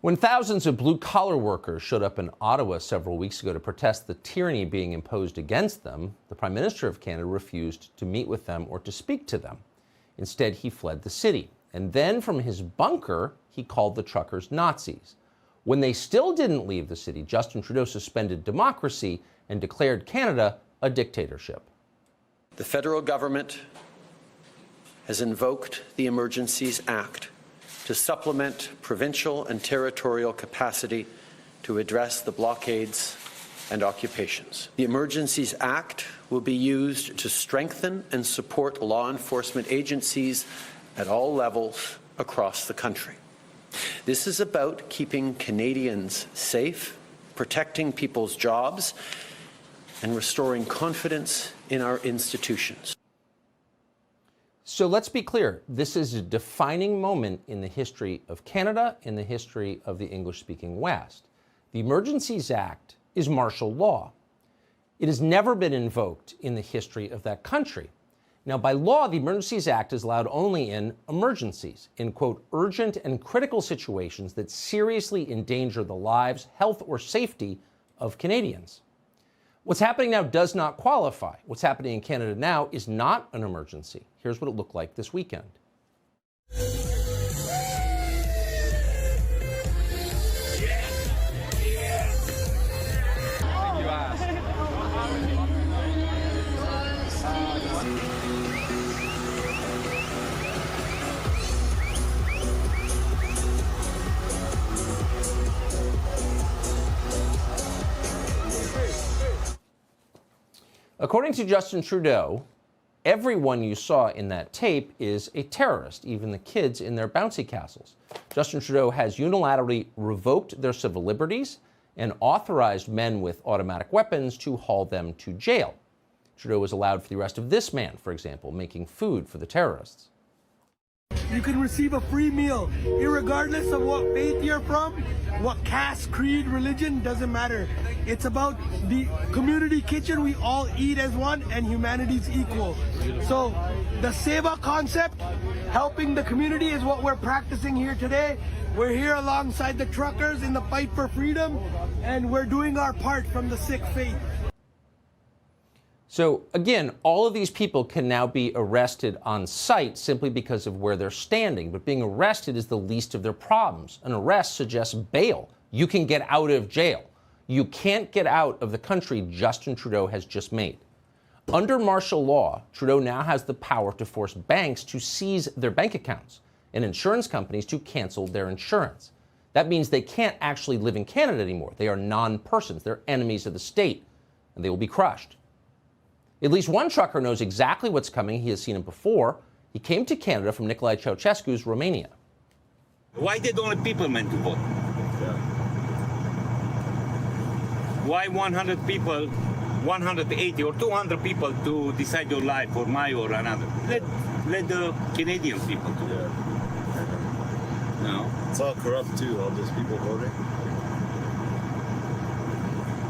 When thousands of blue-collar workers showed up in Ottawa several weeks ago to protest the tyranny being imposed against them, the Prime Minister of Canada refused to meet with them or to speak to them. Instead, he fled the city. And then from his bunker, he called the truckers Nazis. When they still didn't leave the city, Justin Trudeau suspended democracy and declared Canada a dictatorship. The federal government has invoked the Emergencies Act to supplement provincial and territorial capacity to address the blockades and occupations. The Emergencies Act will be used to strengthen and support law enforcement agencies at all levels across the country. This is about keeping Canadians safe, protecting people's jobs, and restoring confidence in our institutions. So let's be clear, this is a defining moment in the history of Canada, in the history of the English-speaking West. The Emergencies Act is martial law. It has never been invoked in the history of that country. Now, by law, the Emergencies Act is allowed only in emergencies, in, quote, urgent and critical situations that seriously endanger the lives, health, or safety of Canadians. What's happening now does not qualify. What's happening in Canada now is not an emergency. Here's what it looked like this weekend. According to Justin Trudeau, everyone you saw in that tape is a terrorist, even the kids in their bouncy castles. Justin Trudeau has unilaterally revoked their civil liberties and authorized men with automatic weapons to haul them to jail. Trudeau was allowed for the arrest of this man, for example, making food for the terrorists. You can receive a free meal, irregardless of what faith you're from, what caste, creed, religion, doesn't matter. It's about the community kitchen. We all eat as one and humanity's equal. So the Seva concept, helping the community, is what we're practicing here today. We're here alongside the truckers in the fight for freedom, and we're doing our part from the Sikh faith. So again, all of these people can now be arrested on sight simply because of where they're standing. But being arrested is the least of their problems. An arrest suggests bail. You can get out of jail. You can't get out of the country Justin Trudeau has just made. Under martial law, Trudeau now has the power to force banks to seize their bank accounts and insurance companies to cancel their insurance. That means they can't actually live in Canada anymore. They are non-persons. They're enemies of the state, and they will be crushed. At least one trucker knows exactly what's coming. He has seen it before. He came to Canada from Nicolae Ceausescu's Romania. Why they don't let people meant to vote? Why 100 people, 180 or 200 people to decide your life or my or another? Let the Canadian people do it. No? It's all corrupt too, all those people voting.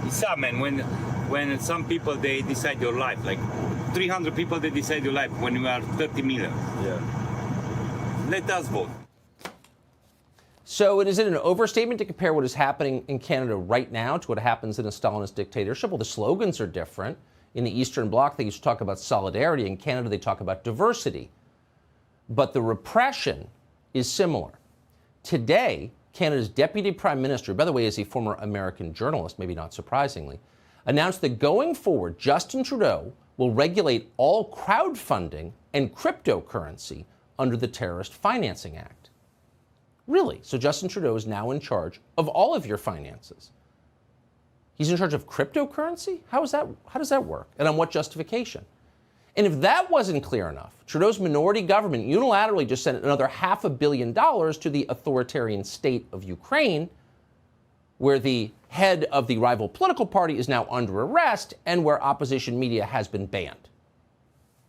It's sad, man, when some people, they decide your life, like 300 people, they decide your life when you are 30 million. Yeah. Let us vote. So is it an overstatement to compare what is happening in Canada right now to what happens in a Stalinist dictatorship? Well, the slogans are different. In the Eastern Bloc, they used to talk about solidarity. In Canada, they talk about diversity. But the repression is similar. Today, Canada's Deputy Prime Minister, by the way, is a former American journalist, maybe not surprisingly, announced that going forward, Justin Trudeau will regulate all crowdfunding and cryptocurrency under the Terrorist Financing Act. Really? So Justin Trudeau is now in charge of all of your finances. He's in charge of cryptocurrency? How does that work? And on what justification? And if that wasn't clear enough, Trudeau's minority government unilaterally just sent another $500 million to the authoritarian state of Ukraine, where the head of the rival political party is now under arrest and where opposition media has been banned.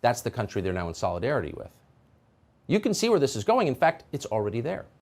That's the country they're now in solidarity with. You can see where this is going. In fact, it's already there.